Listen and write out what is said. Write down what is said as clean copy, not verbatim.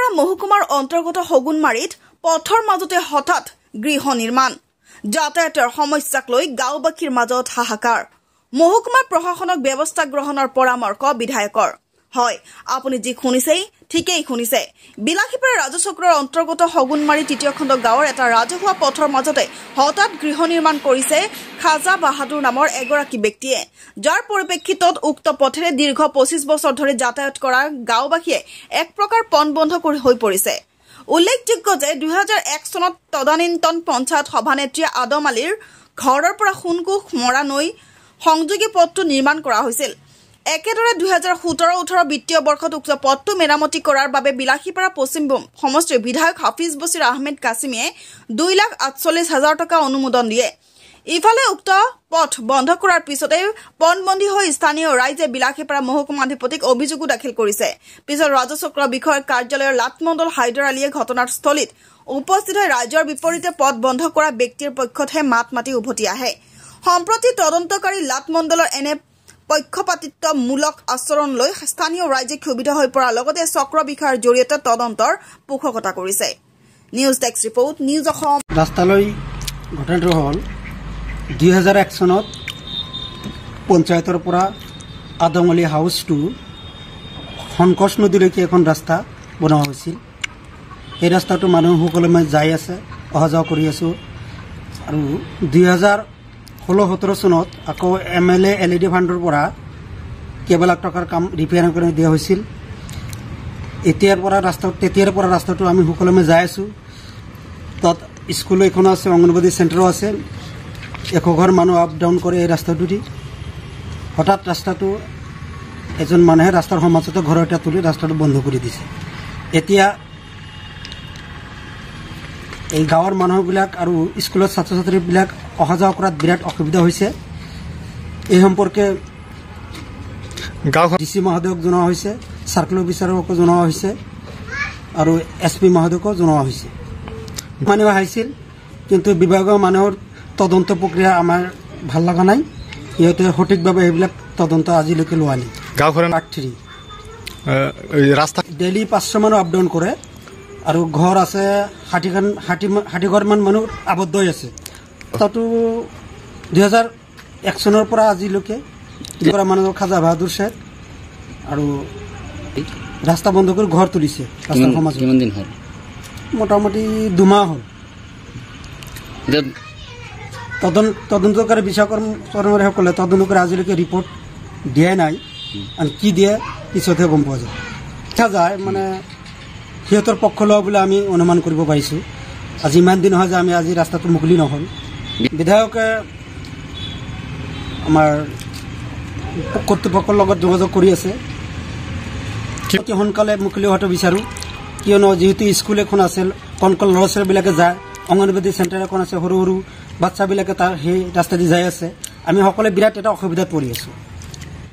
বিলাসীপাৰা মহকুমাৰ অন্তৰ্গত হগুনমাৰীত পথৰ মাজতে হঠাৎ গৃহ নিৰ্মাণ যাতায়াতৰ সমস্যাক লৈ গাঁওবাসীৰ মাজত হাহাকাৰ মহকুমাৰ প্ৰশাসনক ব্যৱস্থা গ্ৰহণৰ পৰামৰ্শ বিধায়কৰ হয় আপুনি যি শুনিছেই ঠিকই শুনিছে বিলাসীপাৰা ৰাজচক্ৰৰ অন্তৰ্গত হগুনমাৰী তৃতীয় খণ্ড গাঁৱৰ এটা ৰাজহুৱা পথৰ মাজতে হঠাৎ গৃহ নিৰ্মাণ কৰিছে খাজা বাহাদুৰ নামৰ এগৰাকী ব্যক্তিয়ে যাৰ পৰিপ্ৰেক্ষিতত উক্ত পথেৰে দীৰ্ঘ 25 বছৰ ধৰি যাতায়াত কৰা গাঁওবাসীয়ে এক প্ৰকাৰ পণবন্ধ হৈ পৰিছে উল্লেখযোগ্য যে 2001 চনত তদানীন্তন পঞ্চায়ত সভানেত্ৰী আদম আলীৰ ঘৰৰ পৰা সোণকোষ মৰা নৈ সংযোগী পথটো নিৰ্মাণ কৰা হৈছিল একেদৰে 2017-18 বিত্তীয় বৰ্ষত উক্ত পথটো মেৰামতি কৰাৰ বাবে বিলাসীপাৰা পশ্চিম সমষ্টিৰ বিধায়ক হাফিজ বছিৰ আহমেদ কাছিমিয়ে 2,48,000 টকা অনুমোদন দিয়ে ইফালে উক্ত পথ বন্ধ কৰাৰ পিছতে পণবন্দী হৈ স্থানীয় ৰাইজে বিলাসীপাৰা মহকুমাধিপতিক অভিযোগ দাখিল কৰিছে পিছত ৰাজচক্ৰ বিষয়ৰ কাৰ্যালয়ৰ লাটমণ্ডল হাইদৰ আলীয়ে ঘটনাস্থলীত উপস্থিত হৈ ৰাজ্যৰ বিপৰীতে পথ বন্ধ কৰা ব্যক্তিৰ পক্ষতহে মাত মাতি উভতি আহে সম্প্ৰতি তদন্তকাৰী লাটমণ্ডলৰ এনে পক্ষপাতিত্বমূলক আচৰণ লৈ স্থানীয় ৰাইজে ক্ষোভিত হৈ পৰাৰ লগতে চক্ৰ বিষয়ৰ জৰিয়তে তদন্তৰ পোষকতা কৰিছে news desk report news Assam ৰাস্তালৈ ঘটনাটো হ'ল 2001 চনত পঞ্চায়তৰ পৰা আদমলি হাউচ টু সংকচ নদীলৈকে এখন ৰাস্তা বনোৱা হৈছিল এই ৰাস্তাটো মানুহ সকলোৱে যাই আছে অহা যোৱা কৰি আছো আৰু 2016-17 চনত আকৌ MLA LED ফাণ্ডৰ পৰা কেৱল টকাৰ কাম ৰিপেয়াৰিং কৰি দিয়া হৈছিল তেতিয়াৰ পৰা ৰাস্তাটো আমি সকলোৱে যাই আছো তাত স্কুল এখন আছে অংগনবাদী চেণ্টাৰো আছে 100 ঘৰ মানুহ আপ ডাউন কৰে এই ৰাস্তাটো দি হঠাৎ ৰাস্তাটো এজন মানুহে ৰাস্তাৰ সমাজতে ঘৰ এটা তুলি ৰাস্তাটো বন্ধ কৰি দিছে এতিয়া এই গাঁৱৰ মানুহবিলাক আৰু স্কুলৰ ছাত্ৰ ছাত্ৰীবিলাক অহা যোৱা কৰাত বিৰাট অসুবিধা হৈছে এই সম্পৰ্কে গাঁও ডিসি মহোদয়ক জনোৱা হৈছে সাৰ্কেল অফিচাৰক জনোৱা হৈছে আৰু SP মহোদয়ক জনোৱা হৈছে মানুহ আহিছিল কিন্তু বিভাগৰ মানুহৰ তদন্ত প্ৰক্ৰিয়া আমাৰ ভাল লগা নাই ইহঁতে সঠিকভাৱে এইবিলাক তদন্ত আজিলৈকে লোৱা নাই গাঁওখনৰ 83 ৰাস্তা ডেইলি 500 মানুহ আপ ডাউন কৰে আৰু ঘৰ আছে 60 ঘৰ মান মানুহ আবদ্ধ হৈ আছে তাতো 2001 চনৰ পৰা আজিলৈকে পৰা মানুহৰ খাজা বাহাদুৰ শেখ আৰু ৰাস্তা বন্ধ কৰি ঘৰ তুলিছে ৰাস্তাৰ সমাজ কিমান দিন হ'ল মোটামুটি 2 মাহ হ'ল তদন্তকাৰী বিষয়াসকলে তদন্ত কৰি আজিলৈকে ৰিপৰ্ট দিয়া নাই আৰু কি দিয়ে পিছতহে গম পোৱা যায় মানে সিহঁতৰ পক্ষ লোৱা বুলি আমি অনুমান কৰিব পাৰিছোঁ আজি ইমান দিন হয় যে আমি আজি ৰাস্তাটো মুকলি নহ'ল বিধায়কে আমাৰ কৰ্তৃপক্ষৰ লগত যোগাযোগ কৰি আছে অতি সোনকালে মুকলি হোৱাটো বিচাৰোঁ কিয়নো যিহেতু স্কুল এখন আছিল কণ ল'ৰা ছোৱালীবিলাকে যায় অংগনবাদী চেণ্টাৰ এখন আছে সৰু সৰু বাচ্চাবিলাকে তাৰ সেই ৰাস্তা দি যাই আছে আমি সকলোৱে বিৰাট এটা অসুবিধাত পৰি আছোঁ